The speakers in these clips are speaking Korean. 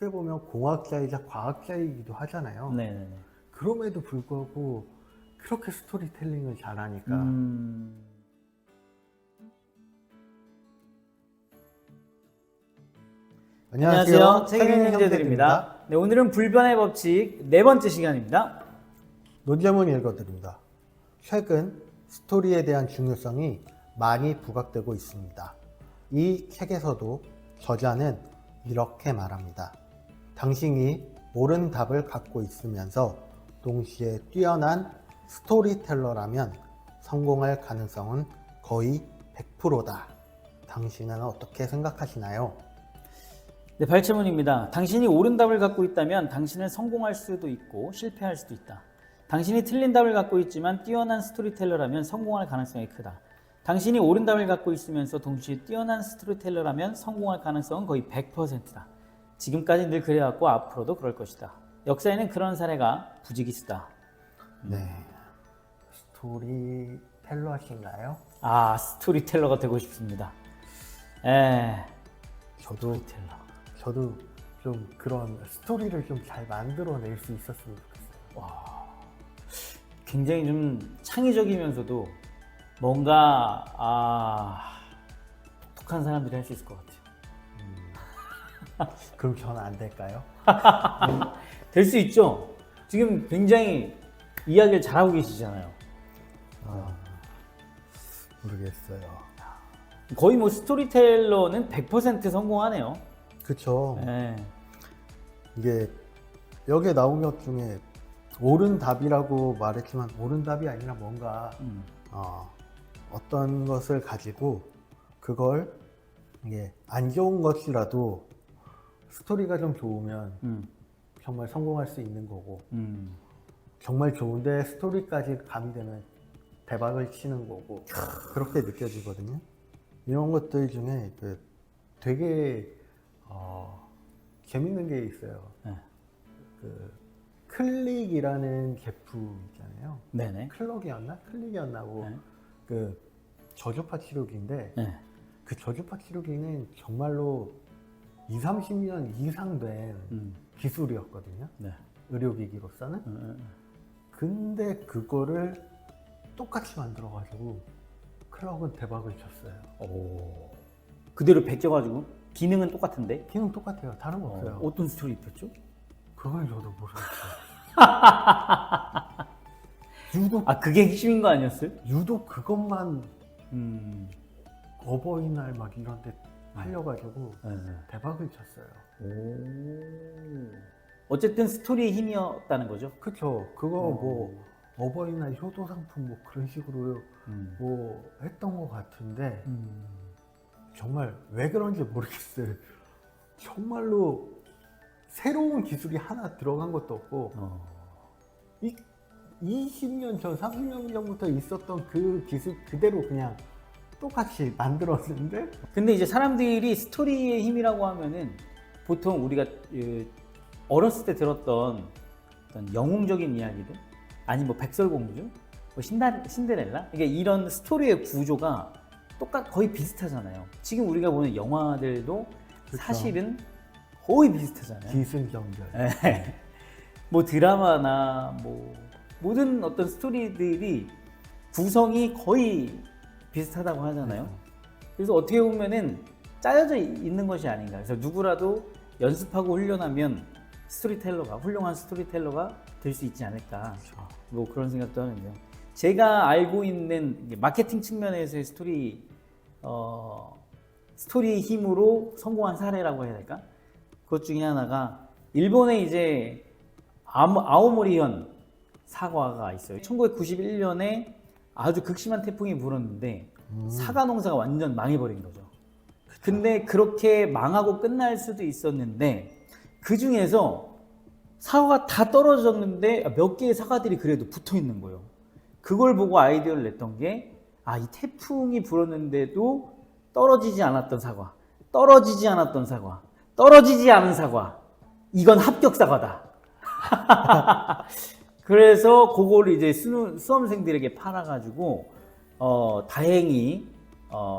어떻게 보면 공학자이자 과학자이기도 하잖아요. 네네네. 그럼에도 불구하고 그렇게 스토리텔링을 잘하니까 안녕하세요. 책 읽는 형제들입니다. 네, 오늘은 불변의 법칙 네 번째 시간입니다. 논제문 읽어드립니다. 최근 스토리에 대한 중요성이 많이 부각되고 있습니다. 이 책에서도 저자는 이렇게 말합니다. 당신이 옳은 답을 갖고 있으면서 동시에 뛰어난 스토리텔러라면 성공할 가능성은 거의 100%다. 당신은 어떻게 생각하시나요? 네, 발췌문입니다. 당신이 옳은 답을 갖고 있다면 당신은 성공할 수도 있고 실패할 수도 있다. 당신이 틀린 답을 갖고 있지만 뛰어난 스토리텔러라면 성공할 가능성이 크다. 당신이 옳은 답을 갖고 있으면서 동시에 뛰어난 스토리텔러라면 성공할 가능성은 거의 100%다. 지금까지 늘 그래왔고 앞으로도 그럴 것이다. 역사에는 그런 사례가 부지기수다. 네. 스토리텔러 하신가요? 아, 스토리텔러가 되고 싶습니다. 저도 좀 그런 스토리를 좀 잘 만들어낼 수 있었으면 좋겠어요. 와, 굉장히 좀 창의적이면서도 뭔가 독특한 사람들이 할 수 있을 것 같아요. 그럼 저는 안 될까요? 될 수 있죠. 지금 굉장히 이야기를 잘하고 계시잖아요. 모르겠어요. 거의 뭐 스토리텔러는 100% 성공하네요. 그쵸. 네. 이게 여기에 나온 것 중에 옳은 답이라고 말했지만 옳은 답이 아니라 뭔가 어떤 것을 가지고 그걸 이게 안 좋은 것이라도 스토리가 좀 좋으면 정말 성공할 수 있는 거고 정말 좋은데 스토리까지 가미되면 대박을 치는 거고 그렇게 느껴지거든요. 이런 것들 중에 되게 재밌는 게 있어요. 네. 클릭이라는 제품 있잖아요. 네네. 클릭이었나 뭐 네. 그 저주파 치료기인데 네. 그 저주파 치료기는 정말로 20, 30년 이상 된 기술이었거든요. 네. 의료기기로서는. 근데 그거를 똑같이 만들어가지고 클럭은 대박을 쳤어요. 오. 그대로 베껴가지고 기능은 똑같은데 기능 똑같아요. 다른 거 없어요. 어떤 스토리 입혔죠? 그건 저도 모르겠어요. 유독 그게 핵심인 거 아니었어요? 유독 그것만 어버이날 막 이런 데 팔려가지고 대박을 쳤어요. 오. 어쨌든 스토리의 힘이었다는 거죠? 그쵸. 그거 뭐 어버이날 효도 상품 뭐 그런 식으로 뭐 했던 것 같은데 정말 왜 그런지 모르겠어요. 정말로 새로운 기술이 하나 들어간 것도 없고 20년 전, 30년 전부터 있었던 그 기술 그대로 그냥 똑같이 만들었는데 근데 이제 사람들이 스토리의 힘이라고 하면은 보통 우리가 어렸을 때 들었던 어떤 영웅적인 이야기들 아니 뭐 백설공주, 뭐 신데렐라 그러니까 이런 스토리의 구조가 거의 비슷하잖아요. 지금 우리가 보는 영화들도 그쵸. 사실은 거의 비슷하잖아요. 기승전결. 뭐 드라마나 뭐 모든 어떤 스토리들이 구성이 거의 비슷하다고 하잖아요. 그래서 어떻게 보면은 짜여져 있는 것이 아닌가. 그래서 누구라도 연습하고 훈련하면 훌륭한 스토리텔러가 될 수 있지 않을까. 뭐 그런 생각도 하는데요. 제가 알고 있는 마케팅 측면에서의 스토리의 힘으로 성공한 사례라고 해야 될까? 그것 중에 하나가 일본에 이제 아오모리현 사과가 있어요. 1991년에 아주 극심한 태풍이 불었는데 사과 농사가 완전 망해버린 거죠. 근데 그렇게 망하고 끝날 수도 있었는데 그 중에서 사과가 다 떨어졌는데 몇 개의 사과들이 그래도 붙어 있는 거예요. 그걸 보고 아이디어를 냈던 게 이 태풍이 불었는데도 떨어지지 않았던 사과, 떨어지지 않았던 사과, 떨어지지 않은 사과, 이건 합격 사과다. 그래서 그거를 이제 수험생들에게 팔아가지고 다행히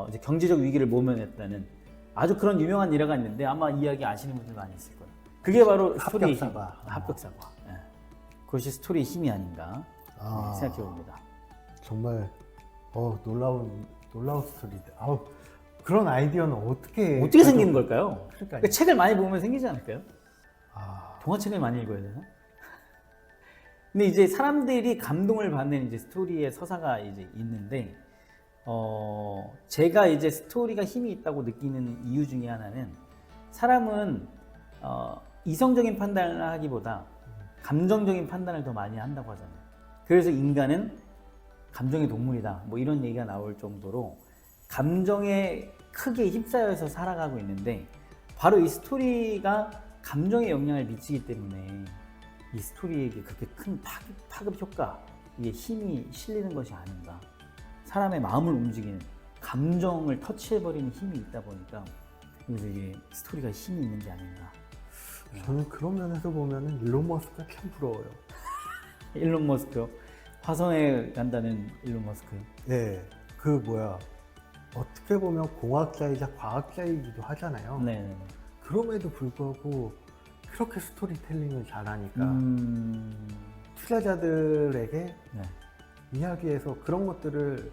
이제 경제적 위기를 모면했다는 아주 그런 유명한 일화가 있는데 아마 이야기 아시는 분들 많이 있을 거예요. 그게 바로 스토리의 힘, 합격사과. 합격사과. 예. 그것이 스토리의 힘이 아닌가 생각해 봅니다. 정말 놀라운 스토리들. 그런 아이디어는 어떻게 생기는 걸까요? 그러니까요. 책을 많이 보면 생기지 않을까요? 아, 동화책을 많이 읽어야 되나? 근데 이제 사람들이 감동을 받는 이제 스토리의 서사가 이제 있는데, 제가 이제 스토리가 힘이 있다고 느끼는 이유 중에 하나는 사람은 이성적인 판단을 하기보다 감정적인 판단을 더 많이 한다고 하잖아요. 그래서 인간은 감정의 동물이다. 뭐 이런 얘기가 나올 정도로 감정에 크게 휩싸여서 살아가고 있는데 바로 이 스토리가 감정에 영향을 미치기 때문에 이 스토리에게 그렇게 큰 파급 효과, 이게 힘이 실리는 것이 아닌가. 사람의 마음을 움직이는 감정을 터치해버리는 힘이 있다 보니까 그래서 이게 스토리가 힘이 있는 게 아닌가. 저는 그런 면에서 보면은 일론 머스크가 참 부러워요. 일론 머스크요? 화성에 간다는 일론 머스크. 네, 어떻게 보면 공학자이자 과학자이기도 하잖아요. 네. 그럼에도 불구하고 그렇게 스토리텔링을 잘하니까 투자자들에게 네. 이야기해서 그런 것들을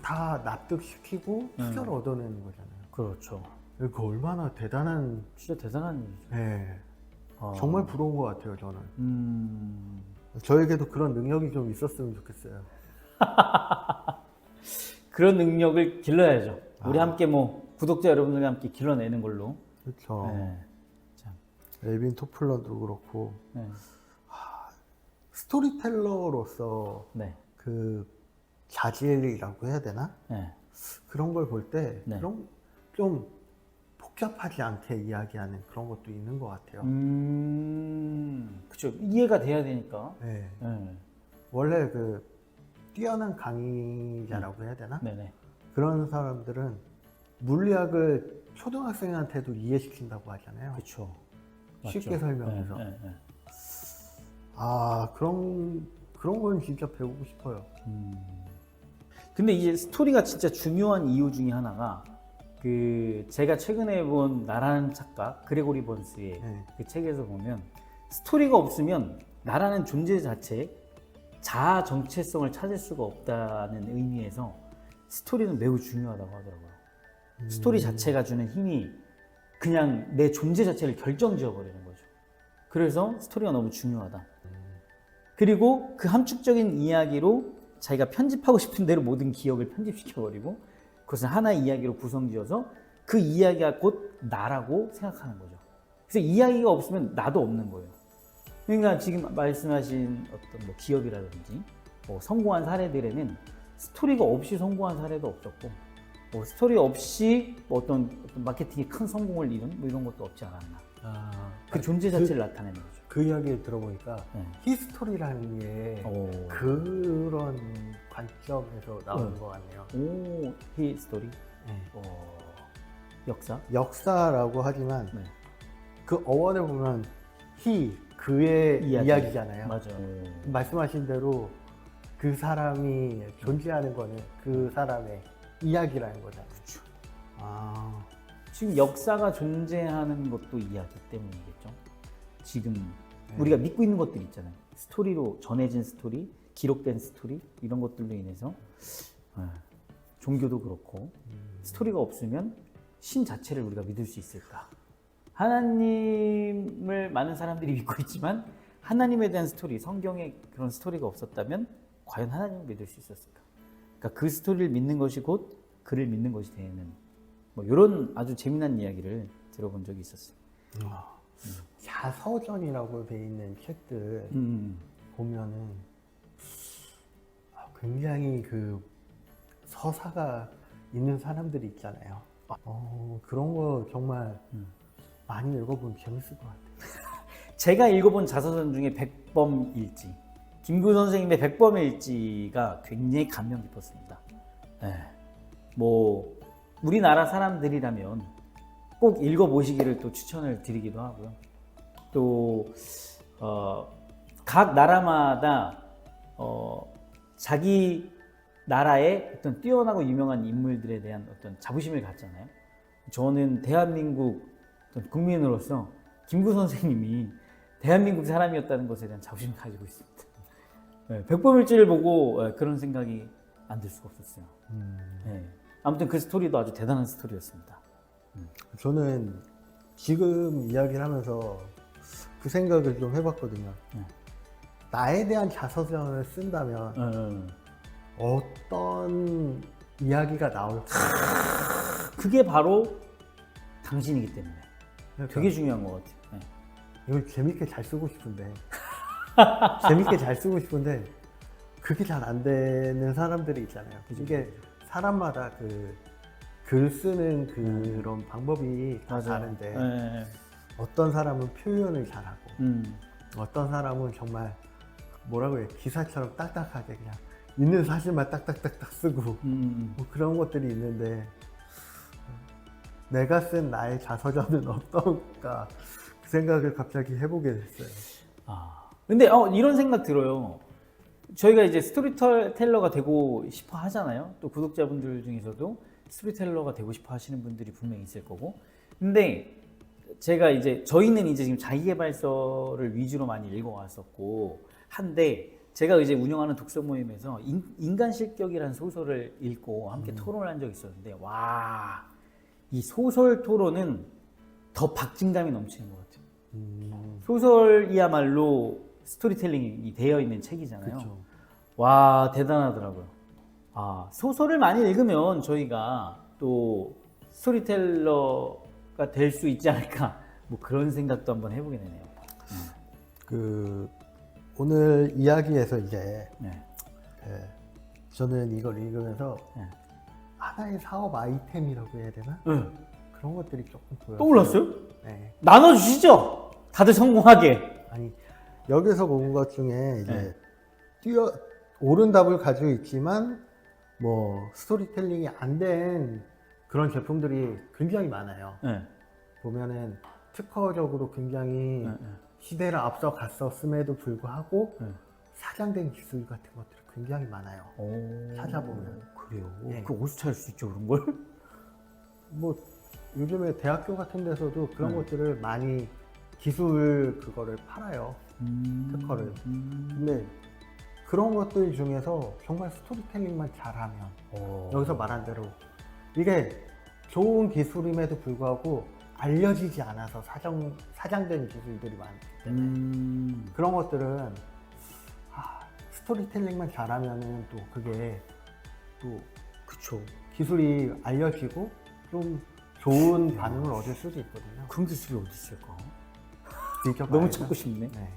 다 납득시키고 투자를 얻어내는 거잖아요. 그렇죠. 그 얼마나 대단한, 진짜 대단한 일이죠. 네, 정말 부러운 것 같아요, 저는. 음. 저에게도 그런 능력이 좀 있었으면 좋겠어요. 그런 능력을 길러야죠. 우리 함께 뭐 구독자 여러분들과 함께 길러내는 걸로. 그렇죠. 네. 참. 엘빈 토플러도 그렇고 네. 스토리텔러로서 네. 그 자질이라고 해야 되나? 네. 그런 걸 볼 때 네. 그런 좀 복잡하지 않게 이야기하는 그런 것도 있는 것 같아요. 그렇죠. 이해가 돼야 되니까. 네. 네. 원래 그 뛰어난 강의자라고 해야 되나? 네네. 그런 사람들은 물리학을 초등학생한테도 이해시킨다고 하잖아요. 그렇죠. 쉽게 설명해서. 네. 네. 그런 건 진짜 배우고 싶어요. 근데 이제 스토리가 진짜 중요한 이유 중에 하나가 제가 최근에 본 나라는 착각 그레고리 번스의 네. 그 책에서 보면 스토리가 없으면 나라는 존재 자체 자아 정체성을 찾을 수가 없다는 의미에서 스토리는 매우 중요하다고 하더라고요. 스토리 자체가 주는 힘이 그냥 내 존재 자체를 결정지어 버리는 거죠. 그래서 스토리가 너무 중요하다. 그리고 그 함축적인 이야기로 자기가 편집하고 싶은 대로 모든 기억을 편집시켜버리고 그것을 하나의 이야기로 구성지어서 그 이야기가 곧 나라고 생각하는 거죠. 그래서 이야기가 없으면 나도 없는 거예요. 그러니까 지금 말씀하신 어떤 뭐 기업이라든지 뭐 성공한 사례들에는 스토리가 없이 성공한 사례도 없었고 뭐 스토리 없이 뭐 어떤 마케팅이 큰 성공을 이룬 뭐 이런 것도 없지 않았나. 그 존재 자체를 나타내는 거죠. 그 이야기를 들어보니까 네. 히스토리라는 게 그런 관점에서 나오는 것 같네요. 오, 히스토리. 네. 역사. 역사라고 하지만 네. 그 어원을 보면 그의 이야기잖아요. 맞아. 말씀하신 대로 그 사람이 존재하는 거는 그 사람의 이야기라는 거잖아요. 그렇죠. 지금 지금 역사가 존재하는 것도 이야기 때문이겠죠. 지금 우리가 믿고 있는 것들 있잖아요. 스토리로 전해진 스토리, 기록된 스토리 이런 것들로 인해서 종교도 그렇고 스토리가 없으면 신 자체를 우리가 믿을 수 있을까? 하나님을 많은 사람들이 믿고 있지만 하나님에 대한 스토리, 성경에 그런 스토리가 없었다면 과연 하나님을 믿을 수 있었을까? 그러니까 그 스토리를 믿는 것이 곧 그를 믿는 것이 되는 뭐 이런 아주 재미난 이야기를 들어본 적이 있었어요. 자서전이라고 돼 있는 책들 보면은 굉장히 그 서사가 있는 사람들이 있잖아요. 그런 거 정말 많이 읽어보면 재밌을 것 같아요. 제가 읽어본 자서전 중에 백범일지, 김구 선생님의 백범일지가 굉장히 감명 깊었습니다. 뭐 우리나라 사람들이라면 꼭 읽어보시기를 또 추천을 드리기도 하고요. 또 각 나라마다 자기 나라의 어떤 뛰어나고 유명한 인물들에 대한 어떤 자부심을 갖잖아요. 저는 대한민국 어떤 국민으로서 김구 선생님이 대한민국 사람이었다는 것에 대한 자부심을 가지고 있습니다. 네, 백범일지를 보고 그런 생각이 안 들 수가 없었어요. 네. 아무튼 그 스토리도 아주 대단한 스토리였습니다. 저는 지금 이야기를 하면서 그 생각을 좀 해봤거든요. 나에 대한 자서전을 쓴다면 어떤 이야기가 나올까? 그게 바로 당신이기 때문에 그러니까 되게 중요한 것 같아요. 네. 이걸 재밌게 잘 쓰고 싶은데 재밌게 잘 쓰고 싶은데 그게 잘 안 되는 사람들이 있잖아요. 이게 사람마다 그 글 쓰는 그런 방법이 다 맞아요. 다른데 네. 어떤 사람은 표현을 잘하고 어떤 사람은 정말 뭐라고 해요? 기사처럼 딱딱하게 그냥 있는 사실만 딱딱딱딱 쓰고 뭐 그런 것들이 있는데 내가 쓴 나의 자서전은 어떨까 그 생각을 갑자기 해보게 됐어요. 근데 이런 생각 들어요. 저희가 이제 스토리텔러가 되고 싶어 하잖아요. 또 구독자분들 중에서도 스토리텔러가 되고 싶어 하시는 분들이 분명히 있을 거고. 근데 제가 이제 저희는 이제 지금 자기계발서를 위주로 많이 읽어왔었고 한데 제가 이제 운영하는 독서 모임에서 인간 실격이라는 소설을 읽고 함께 토론을 한 적이 있었는데 와, 이 소설 토론은 더 박진감이 넘치는 것 같아요. 소설이야말로 스토리텔링이 되어 있는 책이잖아요. 그쵸. 와, 대단하더라고요. 소설을 많이 읽으면 저희가 또 스토리텔러가 될 수 있지 않을까 뭐 그런 생각도 한번 해보게 되네요. 그 오늘 이야기에서 이제 네. 저는 이걸 읽으면서 네. 하나의 사업 아이템이라고 해야 되나? 네. 그런 것들이 조금 보여요. 떠올랐어요? 네. 나눠주시죠. 다들 성공하게. 아니 여기서 본 것 중에 이제 네. 옳은 답을 가지고 있지만 뭐 스토리텔링이 안 된 그런 제품들이 굉장히 많아요. 네. 보면은 특허적으로 굉장히 네. 시대를 앞서 갔었음에도 불구하고 네. 사장된 기술 같은 것들이 굉장히 많아요. 찾아보면. 그래요. 네. 그 어디서 찾을 수 있죠 그런 걸? 뭐 요즘에 대학교 같은 데서도 그런 네. 것들을 많이 기술 그거를 팔아요. 특허를. 근데 그런 것들 중에서 정말 스토리텔링만 잘하면 여기서 말한 대로 이게 좋은 기술임에도 불구하고 알려지지 않아서 사장된 기술들이 많기 때문에 그런 것들은 스토리텔링만 잘하면은 또 그게 또 그쵸. 기술이 알려지고 좀 좋은 반응을 얻을 수도 있거든요. 그런 기술이 어디 있을까? 뒤져봐야죠. 너무 찾고 싶네. 네.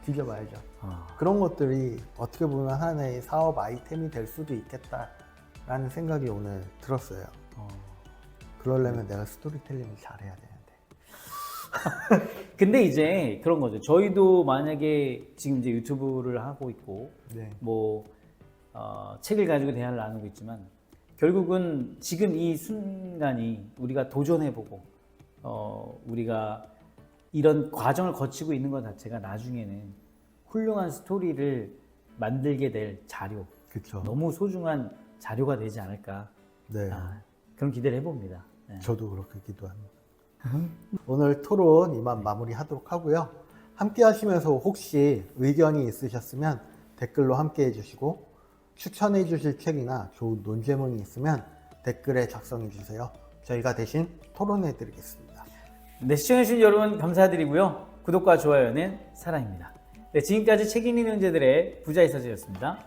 뒤져봐야죠. 아. 그런 것들이 어떻게 보면 하나의 사업 아이템이 될 수도 있겠다라는 생각이 오늘 들었어요. 그러려면 내가 스토리텔링을 잘해야 되는데. 근데 이제 그런 거죠. 저희도 만약에 지금 이제 유튜브를 하고 있고 네. 뭐 책을 가지고 대화를 나누고 있지만 결국은 지금 이 순간이 우리가 도전해보고 우리가 이런 과정을 거치고 있는 것 자체가 나중에는 훌륭한 스토리를 만들게 될 자료, 그렇죠. 너무 소중한 자료가 되지 않을까 네. 그런 기대를 해봅니다. 네. 저도 그렇게 기도합니다. 오늘 토론 이만 마무리하도록 하고요. 함께 하시면서 혹시 의견이 있으셨으면 댓글로 함께 해주시고 추천해 주실 책이나 좋은 논제문이 있으면 댓글에 작성해 주세요. 저희가 대신 토론해 드리겠습니다. 네, 시청해주신 여러분 감사드리고요. 구독과 좋아요는 사랑입니다. 네, 지금까지 책 읽는 형제들의 부자이사제였습니다.